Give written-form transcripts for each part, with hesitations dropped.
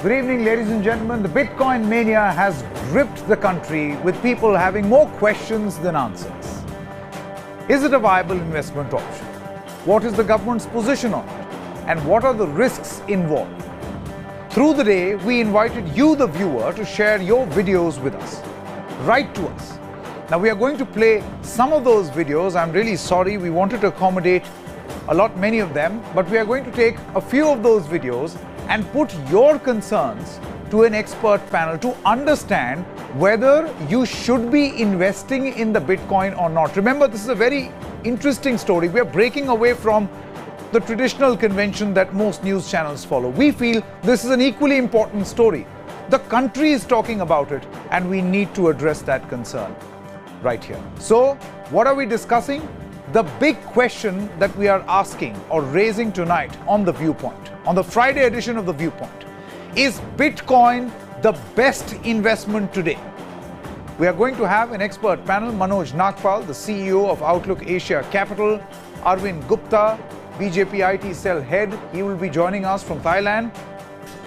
Good evening, ladies and gentlemen. The Bitcoin mania has gripped the country, with people having more questions than answers. Is it a viable investment option? What is the government's position on it? And what are the risks involved? Through the day, we invited you, the viewer, to share your videos with us. Write to us. Now, we are going to play some of those videos. I'm really sorry, we wanted to accommodate many of them, but we are going to take a few of those videos and put your concerns to an expert panel to understand whether you should be investing in the Bitcoin or not. Remember, this is a very interesting story. We are breaking away from the traditional convention that most news channels follow. We feel this is an equally important story. The country is talking about it, and we need to address that concern right here. So, what are we discussing? The big question that we are asking or raising tonight on The Viewpoint, on the Friday edition of The Viewpoint, is Bitcoin the best investment today? We are going to have an expert panel: Manoj Nagpal, the CEO of Outlook Asia Capital; Arvind Gupta, BJP IT cell head, he will be joining us from Thailand;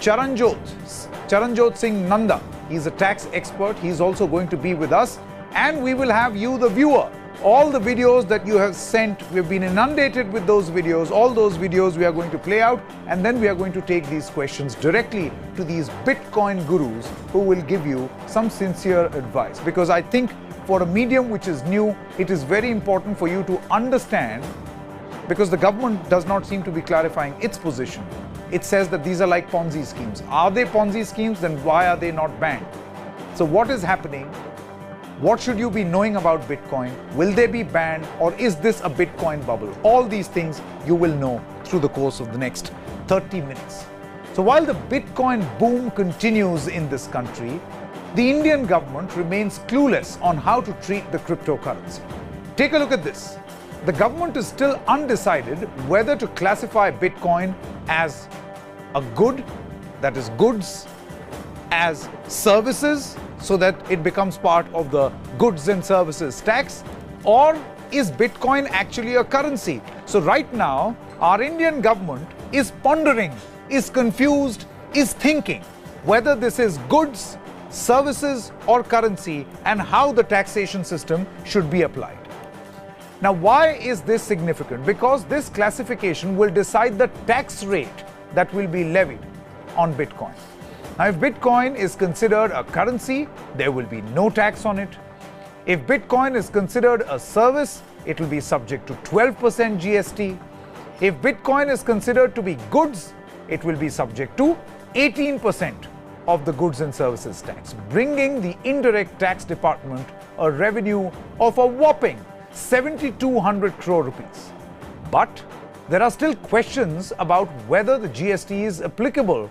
Charanjot Singh Nanda, he's a tax expert, he's also going to be with us; and we will have you, the viewer. All the videos that you have sent, we've been inundated with those videos. All those videos we are going to play out, and then we are going to take these questions directly to these Bitcoin gurus who will give you some sincere advice. Because I think for a medium which is new, it is very important for you to understand, because the government does not seem to be clarifying its position. It says that these are like Ponzi schemes. Are they Ponzi schemes? Then why are they not banned? So what is happening? What should you be knowing about Bitcoin? Will they be banned, or is this a Bitcoin bubble? All these things you will know through the course of the next 30 minutes. So while the Bitcoin boom continues in this country, the Indian government remains clueless on how to treat the cryptocurrency. Take a look at this. The government is still undecided whether to classify Bitcoin as a good, that is goods, as services, so that it becomes part of the goods and services tax, or is Bitcoin actually a currency? So right now, our Indian government is pondering, is confused, is thinking whether this is goods, services, or currency, and how the taxation system should be applied. Now, why is this significant? Because this classification will decide the tax rate that will be levied on Bitcoin. Now, if Bitcoin is considered a currency, there will be no tax on it. If Bitcoin is considered a service, it will be subject to 12% GST. If Bitcoin is considered to be goods, it will be subject to 18% of the goods and services tax, bringing the indirect tax department a revenue of a whopping 7,200 crore rupees. But there are still questions about whether the GST is applicable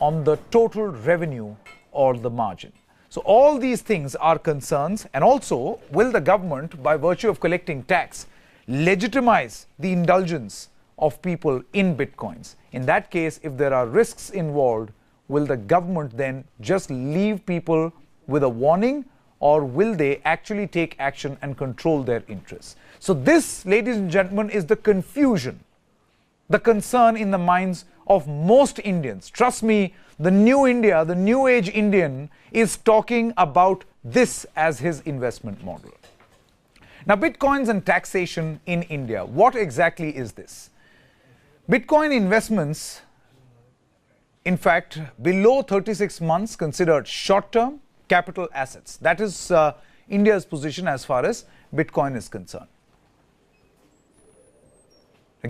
on the total revenue or the margin. So all these things are concerns, and also, will the government, by virtue of collecting tax, legitimize the indulgence of people in Bitcoins? In that case, if there are risks involved, will the government then just leave people with a warning, or will they actually take action and control their interests? So this, ladies and gentlemen, is the confusion, the concern in the minds of most Indians. Trust me, the new India, the new age Indian, is talking about this as his investment model. Now, Bitcoins and taxation in India. What exactly is this? Bitcoin investments, in fact, below 36 months, considered short-term capital assets. That is India's position as far as Bitcoin is concerned.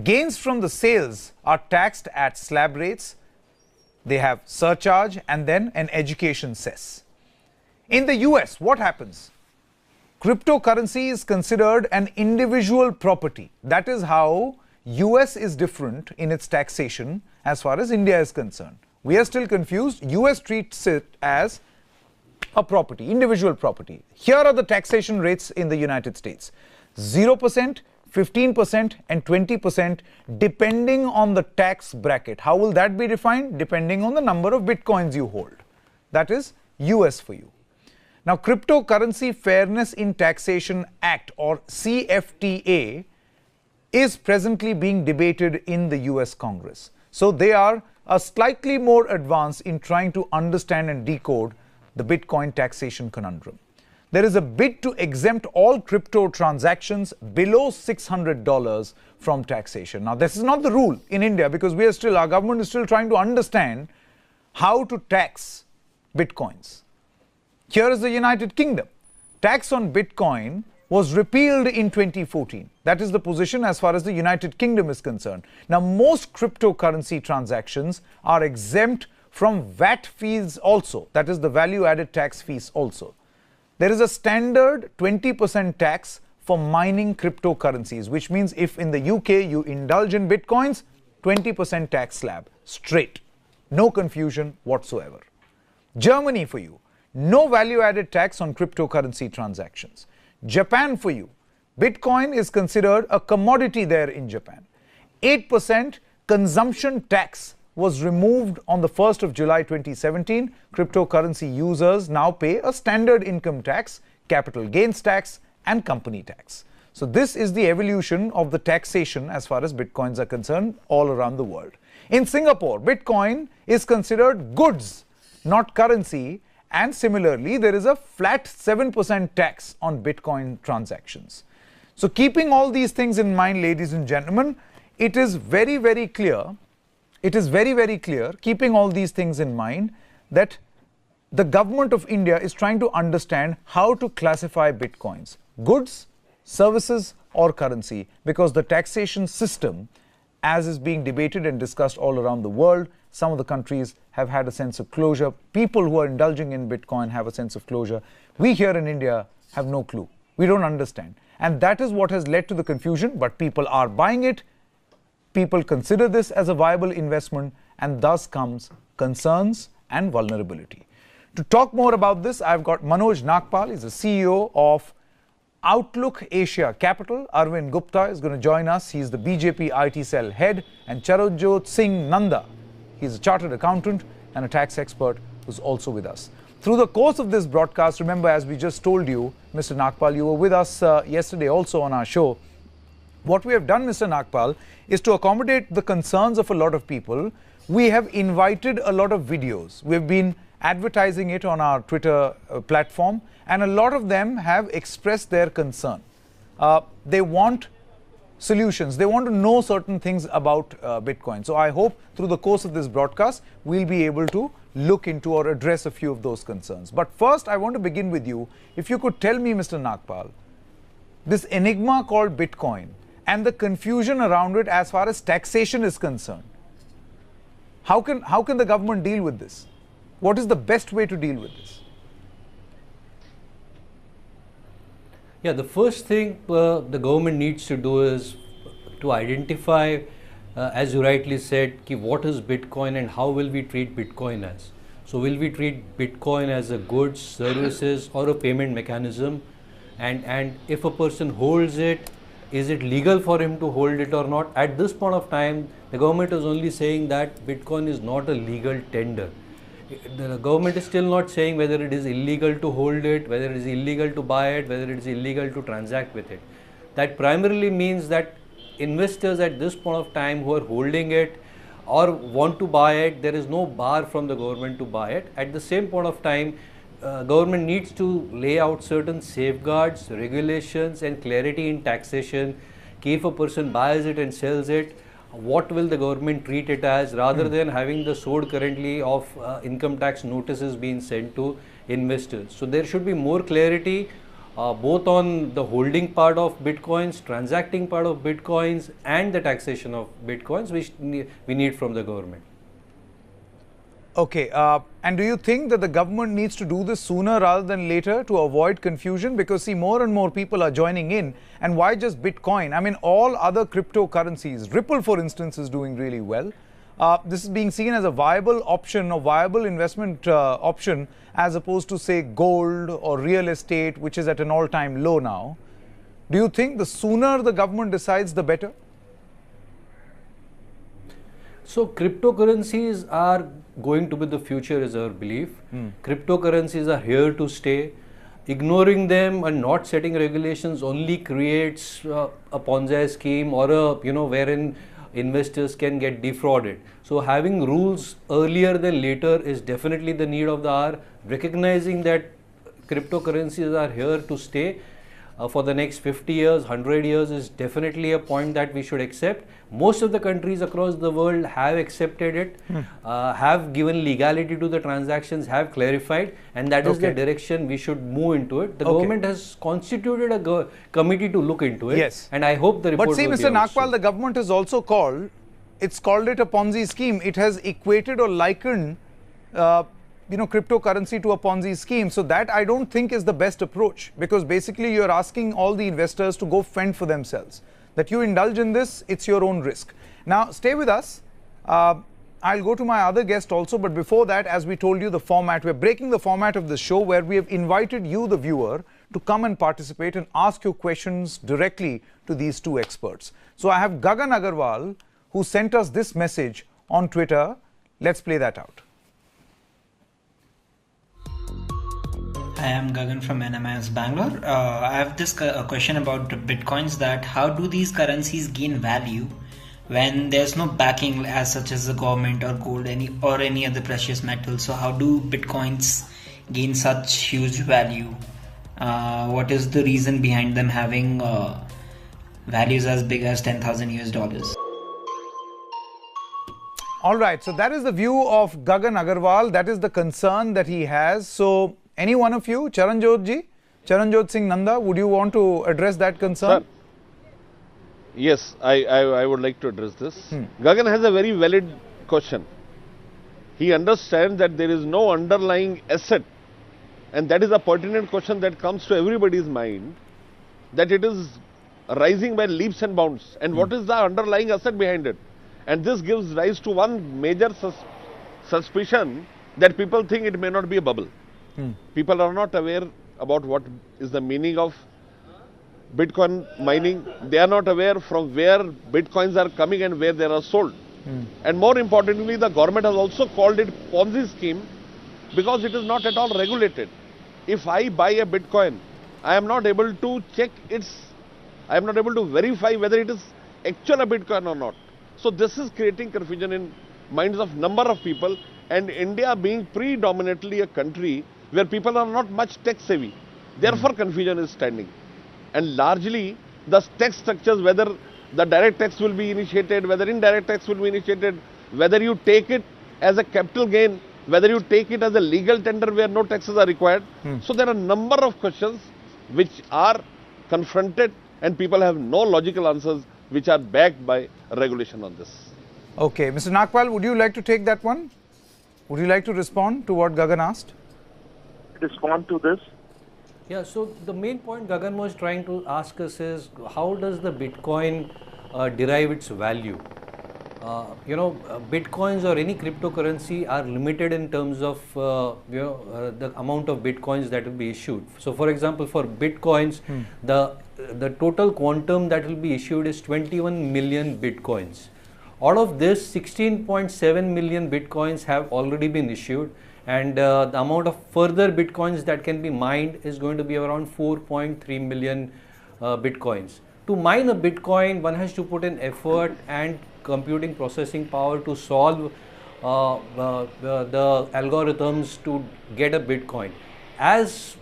Gains from the sales are taxed at slab rates. They have surcharge and then an education cess. In the US, what happens? Cryptocurrency is considered an individual property. That is how US is different in its taxation as far as India is concerned. We are still confused. US treats it as a property, individual property. Here are the taxation rates in the United States: 0%, 15% and 20%, depending on the tax bracket. How will that be defined? Depending on the number of Bitcoins you hold. That is US for you. Now, Cryptocurrency Fairness in Taxation Act, or CFTA, is presently being debated in the US Congress. So they are are slightly more advanced in trying to understand and decode the Bitcoin taxation conundrum. There is a bid to exempt all crypto transactions below $600 from taxation. Now, this is not the rule in India because our government is still trying to understand how to tax Bitcoins. Here is the United Kingdom. Tax on Bitcoin was repealed in 2014. That is the position as far as the United Kingdom is concerned. Now, most cryptocurrency transactions are exempt from VAT fees also. That is the value added tax fees also. There is a standard 20% tax for mining cryptocurrencies, which means if in the UK you indulge in Bitcoins, 20% tax slab, straight. No confusion whatsoever. Germany for you, no value added tax on cryptocurrency transactions. Japan for you, Bitcoin is considered a commodity there in Japan. 8% consumption tax was removed on the 1st of July 2017. Cryptocurrency users now pay a standard income tax, capital gains tax, and company tax. So this is the evolution of the taxation as far as Bitcoins are concerned all around the world. In Singapore, Bitcoin is considered goods, not currency, and similarly, there is a flat 7% tax on Bitcoin transactions. So keeping all these things in mind, ladies and gentlemen, it is very, very clear, keeping all these things in mind, that the government of India is trying to understand how to classify Bitcoins, goods, services, or currency, because the taxation system, as is being debated and discussed all around the world, some of the countries have had a sense of closure. People who are indulging in Bitcoin have a sense of closure. We here in India have no clue. We don't understand. And that is what has led to the confusion, but people are buying it. People consider this as a viable investment, and thus comes concerns and vulnerability. To talk more about this, I've got Manoj Nagpal. He's the CEO of Outlook Asia Capital. Arvind Gupta is going to join us. He's the BJP IT cell head. And Charanjot Singh Nanda. He's a chartered accountant and a tax expert who's also with us. Through the course of this broadcast, remember, as we just told you, Mr. Nagpal, you were with us yesterday also on our show. What we have done, Mr. Nagpal, is to accommodate the concerns of a lot of people. We have invited a lot of videos. We've been advertising it on our Twitter platform, and a lot of them have expressed their concern. They want solutions. They want to know certain things about Bitcoin. So I hope through the course of this broadcast, we'll be able to look into or address a few of those concerns. But first, I want to begin with you. If you could tell me, Mr. Nagpal, this enigma called Bitcoin and the confusion around it as far as taxation is concerned. How can the government deal with this? What is the best way to deal with this? Yeah, the first thing the government needs to do is to identify, as you rightly said, what is Bitcoin and how will we treat Bitcoin as. So will we treat Bitcoin as a goods, services, or a payment mechanism? And if a person holds it, is it legal for him to hold it or not? At this point of time, the government is only saying that Bitcoin is not a legal tender. The government is still not saying whether it is illegal to hold it, whether it is illegal to buy it, whether it is illegal to transact with it. That primarily means that investors at this point of time who are holding it or want to buy it, there is no bar from the government to buy it. At the same point of time, government needs to lay out certain safeguards, regulations and clarity in taxation. If a person buys it and sells it, what will the government treat it as, rather than having the sword currently of income tax notices being sent to investors. So there should be more clarity both on the holding part of Bitcoins, transacting part of Bitcoins, and the taxation of Bitcoins, which we need from the government. Okay, and do you think that the government needs to do this sooner rather than later to avoid confusion? Because see, more and more people are joining in. And why just Bitcoin? I mean, all other cryptocurrencies, Ripple for instance is doing really well. This is being seen as a viable option or viable investment option as opposed to say gold or real estate, which is at an all-time low now. Do you think the sooner the government decides, the better? So cryptocurrencies are going to be the future is our belief. Cryptocurrencies are here to stay. Ignoring them and not setting regulations only creates a Ponzi scheme or a, wherein investors can get defrauded. So having rules earlier than later is definitely the need of the hour. Recognizing that cryptocurrencies are here to stay for the next 50 years, 100 years is definitely a point that we should accept. Most of the countries across the world have accepted it, have given legality to the transactions, have clarified, and that is the direction we should move into it. The government has constituted a committee to look into it. Yes. And I hope the report But see, will Mr. be out Nagpal, soon. the government has also called it a Ponzi scheme. It has equated or likened cryptocurrency to a Ponzi scheme. So that I don't think is the best approach, because basically you're asking all the investors to go fend for themselves. That you indulge in this, it's your own risk. Now, stay with us. I'll go to my other guest also, but before that, as we told you, the format, we're breaking the format of the show where we have invited you, the viewer, to come and participate and ask your questions directly to these two experts. So I have Gagan Agarwal, who sent us this message on Twitter. Let's play that out. I am Gagan from NMS Bangalore. I have this question about bitcoins, that how do these currencies gain value when there's no backing as such as the government or gold or any other precious metal? So how do bitcoins gain such huge value? What is the reason behind them having values as big as 10,000 US dollars? All right, so that is the view of Gagan Agarwal. That is the concern that he has. So any one of you, Charanjot ji, Charanjot Singh Nanda, would you want to address that concern? Sir, yes, I would like to address this. Gagan has a very valid question. He understands that there is no underlying asset, and that is a pertinent question that comes to everybody's mind, that it is rising by leaps and bounds. And what is the underlying asset behind it? And this gives rise to one major suspicion that people think it may not be a bubble. People are not aware about what is the meaning of Bitcoin mining. They are not aware from where Bitcoins are coming and where they are sold. And more importantly, the government has also called it Ponzi scheme because it is not at all regulated. If I buy a Bitcoin, I am not able to I am not able to verify whether it is actual a Bitcoin or not. So this is creating confusion in minds of number of people, and India being predominantly a country where people are not much tech savvy, therefore confusion is standing. And largely the tax structures, whether the direct tax will be initiated, whether indirect tax will be initiated, whether you take it as a capital gain, whether you take it as a legal tender where no taxes are required. So there are a number of questions which are confronted, and people have no logical answers which are backed by regulation on this. Okay, Mr. Nagpal, would you like to take that one? Would you like to respond to what Gagan asked? Respond to this? Yeah, so the main point Gagan was trying to ask us is, how does the Bitcoin derive its value? Bitcoins or any cryptocurrency are limited in terms of the amount of Bitcoins that will be issued. So for example, for Bitcoins, the total quantum that will be issued is 21 million Bitcoins. Out of this, 16.7 million Bitcoins have already been issued, and the amount of further Bitcoins that can be mined is going to be around 4.3 million Bitcoins. To mine a Bitcoin, one has to put in effort and computing processing power to solve the algorithms to get a Bitcoin. As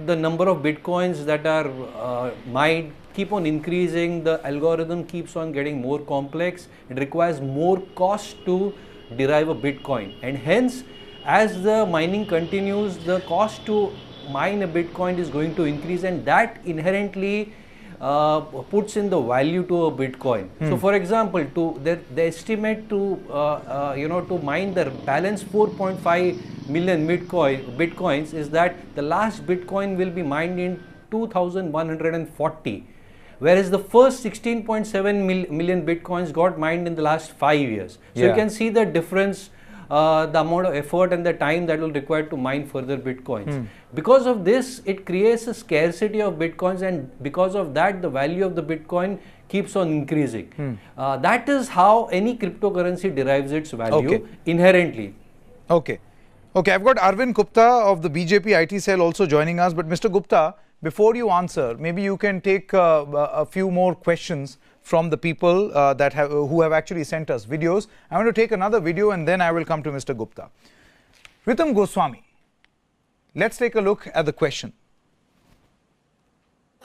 the number of Bitcoins that are mined keep on increasing, the algorithm keeps on getting more complex. It requires more cost to derive a Bitcoin, and hence as the mining continues, the cost to mine a Bitcoin is going to increase, and that inherently puts in the value to a Bitcoin. So for example, the estimate to to mine the balance 4.5 million Bitcoins is that the last Bitcoin will be mined in 2140, whereas the first 16.7 million Bitcoins got mined in the last 5 years. So you can see the difference, the amount of effort and the time that will require to mine further Bitcoins. Because of this, it creates a scarcity of Bitcoins, and because of that, the value of the Bitcoin keeps on increasing. That is how any cryptocurrency derives its value inherently. Okay, I've got Arvind Gupta of the BJP IT cell also joining us. But Mr. Gupta, before you answer, maybe you can take a few more questions from the people who have actually sent us videos. I'm going to take another video and then I will come to Mr. Gupta. Ritam Goswami, let's take a look at the question.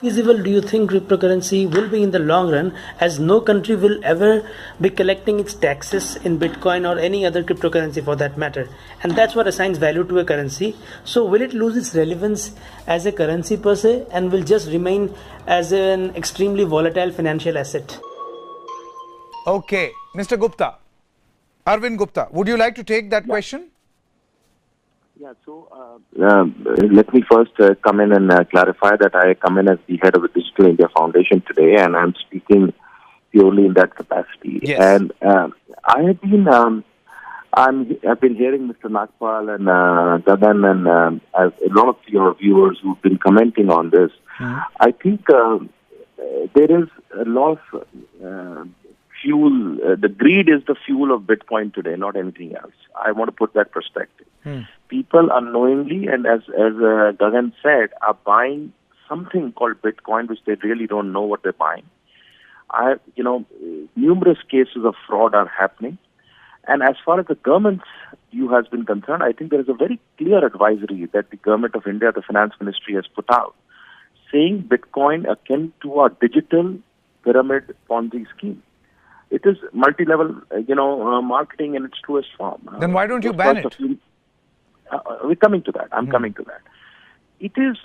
Feasible do you think cryptocurrency will be in the long run, as no country will ever be collecting its taxes in Bitcoin or any other cryptocurrency for that matter, and that's what assigns value to a currency. So will it lose its relevance as a currency per se and will just remain as an extremely volatile financial asset? Okay, Mr. Gupta, Arvind Gupta, would you like to take that question? Yeah, so let me first come in and clarify that I come in as the head of the Digital India Foundation today, and I'm speaking purely in that capacity. Yes. And I have been, I've been hearing Mr. Nagpal and Gagan and a lot of your viewers who've been commenting on this. I think there is a lot of fuel. The greed is the fuel of Bitcoin today, not anything else. I want to put that perspective. People unknowingly, and as Gagan said, are buying something called Bitcoin, which they really don't know what they're buying. Numerous cases of fraud are happening. And as far as the government's view has been concerned, I think there is a very clear advisory that the government of India, the finance ministry, has put out, saying Bitcoin akin to a digital pyramid Ponzi scheme. It is multi-level, marketing in its truest form. Then why don't you ban it? We're coming to that. I'm coming to that. It is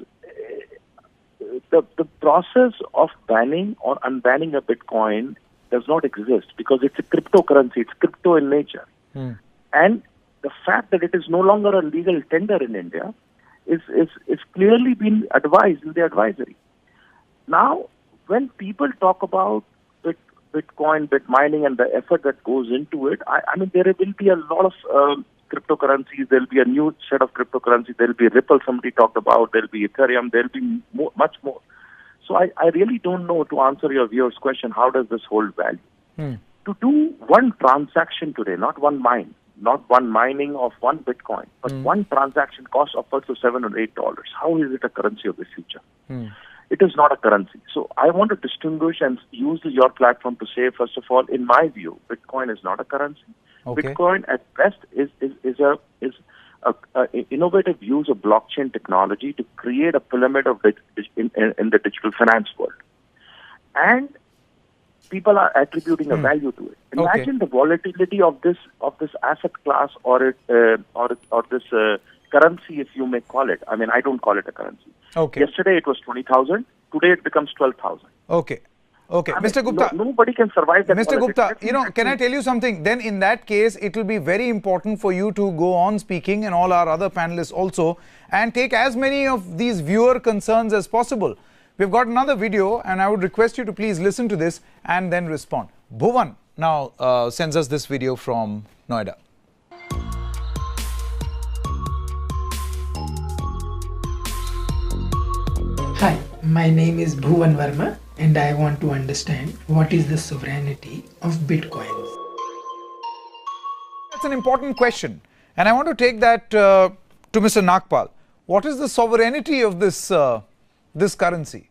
the process of banning or unbanning a Bitcoin does not exist because it's a cryptocurrency. It's crypto in nature. And the fact that it is no longer a legal tender in India is clearly been advised in the advisory. Now, when people talk about Bitcoin, bit mining, and the effort that goes into it, I mean, there will be a lot of cryptocurrencies. There will be a new set of cryptocurrencies. There will be Ripple, somebody talked about. There will be Ethereum. There will be much more. So I really don't know, to answer your viewer's question, how does this hold value? To do one transaction today, not one mine, not one mining of one Bitcoin, but one transaction costs upwards of $7 or $8. How is it a currency of the future? It is not a currency. So I want to distinguish and use your platform to say, first of all, in my view, Bitcoin is not a currency. Okay. Bitcoin at best is a innovative use of blockchain technology to create a pyramid of in the digital finance world, and people are attributing a value to it. Imagine the volatility of this asset class or this currency, if you may call it. I mean, I don't call it a currency. Yesterday it was 20,000. Today it becomes 12,000. Okay, I mean, Mr. Gupta. Nobody can survive that. Mr. Gupta, can I tell you something? Then in that case, it will be very important for you to go on speaking, and all our other panelists also, and take as many of these viewer concerns as possible. We've got another video, and I would request you to please listen to this and then respond. Bhuvan now sends us this video from Noida. Hi, my name is Bhuvan Verma and I want to understand what is the sovereignty of Bitcoins. That's an important question, and I want to take that to Mr. Nagpal. What is the sovereignty of this currency?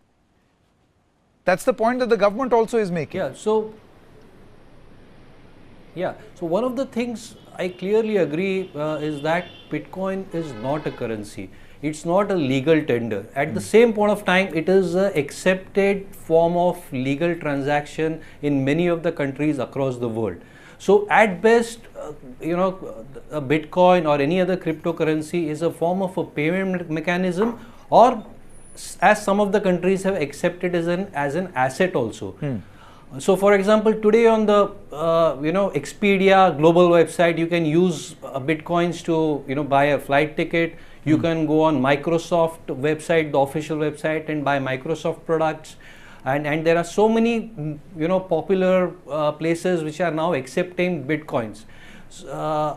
That's the point that the government also is making. So one of the things I clearly agree is that Bitcoin is not a currency. It's not a legal tender. At the same point of time, it is an accepted form of legal transaction in many of the countries across the world. So at best, a Bitcoin or any other cryptocurrency is a form of a payment mechanism, or as some of the countries have accepted as an asset also. So for example, today on the Expedia global website, you can use Bitcoins to buy a flight ticket. You can go on Microsoft website, the official website, and buy Microsoft products. And there are so many popular places which are now accepting Bitcoins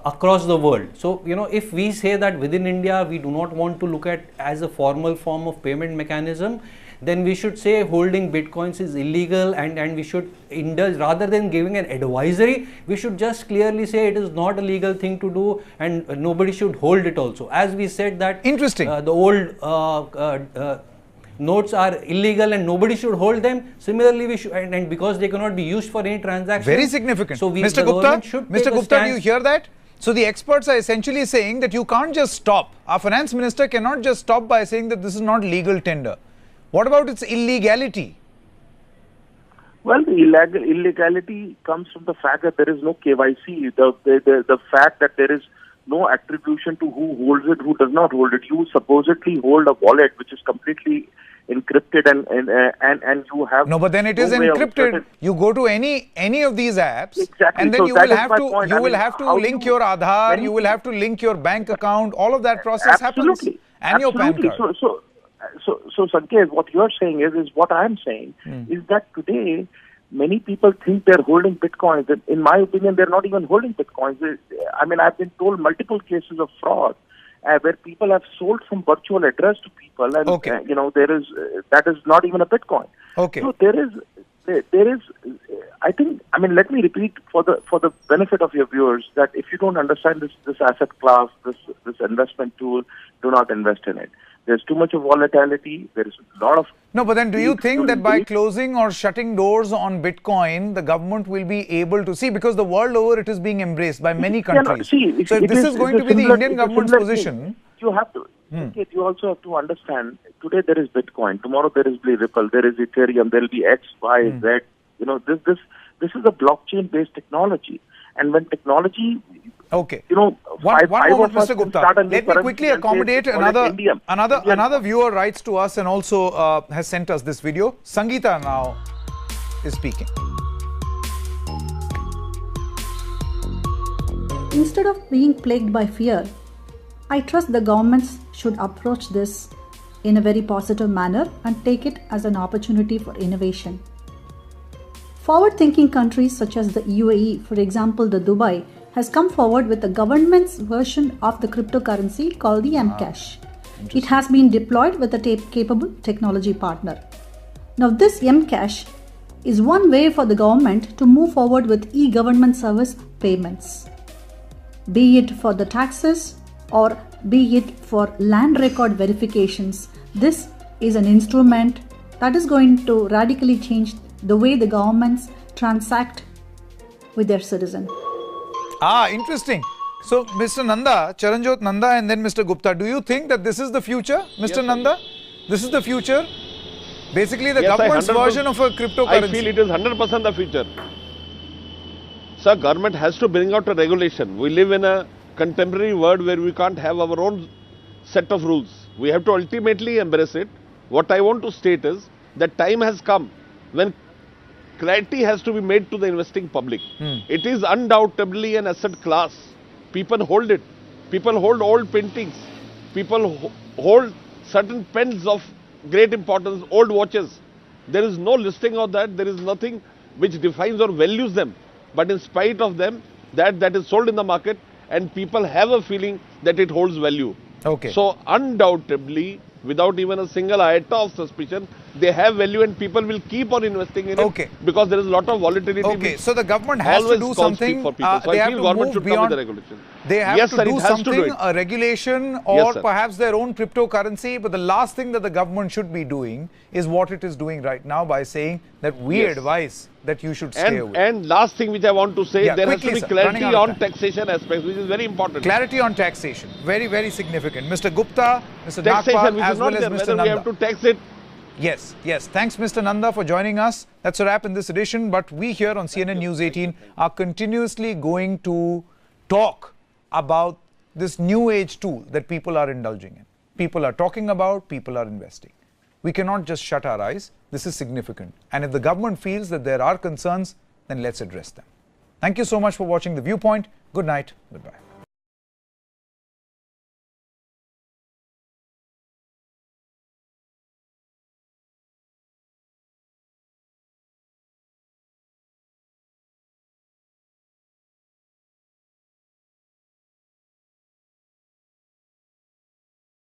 across the world. So if we say that within India we do not want to look at as a formal form of payment mechanism, then we should say holding Bitcoins is illegal, and we should indulge, rather than giving an advisory, we should just clearly say it is not a legal thing to do, and nobody should hold it also. As we said that interesting, the old notes are illegal and nobody should hold them. Similarly, we should, and because they cannot be used for any transaction. Very significant. So Mr. Gupta, do you hear that? So the experts are essentially saying that you can't just stop. Our finance minister cannot just stop by saying that this is not legal tender. What about its illegality? Well, the illegality comes from the fact that there is no KYC, the fact that there is no attribution to who holds it, who does not hold it. You supposedly hold a wallet which is completely encrypted and you have no, but then it is encrypted. You go to any of these apps, exactly. And then so you will have to link your Aadhaar, you will have to link your bank account. All of that process happens, and your PAN card. So Sanket, what you are saying is what I am saying is that today many people think they're holding bitcoins. In my opinion, they're not even holding bitcoins. I mean, I've been told multiple cases of fraud where people have sold some virtual address to people, and there is that is not even a bitcoin. Okay. So there is. I think. I mean, let me repeat for the benefit of your viewers that if you don't understand this asset class, this investment tool, do not invest in it. There's too much of volatility. There is a lot of... No, but then do you think that by closing or shutting doors on Bitcoin, the government will be able to see, because the world over it is being embraced by many countries. So if this is going to be the Indian government's position... You have to... You also have to understand, today there is Bitcoin, tomorrow there is Ripple, there is Ethereum, there will be X, Y, Z. You know, this is a blockchain-based technology. And when technology... Okay. You know, one moment, Mr. Gupta. Let me quickly accommodate another viewer writes to us and also has sent us this video. Sangeeta now is speaking. Instead of being plagued by fear, I trust the governments should approach this in a very positive manner and take it as an opportunity for innovation. Forward-thinking countries such as the UAE, for example, the Dubai, has come forward with the government's version of the cryptocurrency called the Mcash. It has been deployed with a capable technology partner. Now this Mcash is one way for the government to move forward with e-government service payments. Be it for the taxes or be it for land record verifications, this is an instrument that is going to radically change the way the governments transact with their citizens. Interesting. So, Mr. Nanda, Charanjot Nanda and then Mr. Gupta, do you think that this is the future, Mr. Nanda? This is the future? Basically, the government's version of a cryptocurrency. I feel it is 100% the future. Sir, government has to bring out a regulation. We live in a contemporary world where we can't have our own set of rules. We have to ultimately embrace it. What I want to state is that time has come when clarity has to be made to the investing public. It is undoubtedly an asset class. People hold it. People hold old paintings. People hold certain pens of great importance, old watches. There is no listing of that. There is nothing which defines or values them. But in spite of them, that is sold in the market and people have a feeling that it holds value. Okay. So undoubtedly, without even a single iota of suspicion, they have value and people will keep on investing in it because there is a lot of volatility. Okay, so the government has to do something. For people. So they I have feel to government move should beyond. come with a regulation. They have to do something, a regulation or perhaps their own cryptocurrency. But the last thing that the government should be doing is what it is doing right now by saying that we advise that you should stay away. And last thing which I want to say, there has to be clarity on taxation aspects, which is very important. Clarity on taxation, very, very significant. Mr. Gupta, Mr. Taxation, Nagpal, as well as Mr. Nanda. We have to tax it. Yes. Thanks, Mr. Nanda, for joining us. That's a wrap in this edition. But we here on CNN News 18 are continuously going to talk about this new age tool that people are indulging in. People are talking about, people are investing. We cannot just shut our eyes. This is significant. And if the government feels that there are concerns, then let's address them. Thank you so much for watching The Viewpoint. Good night. Goodbye.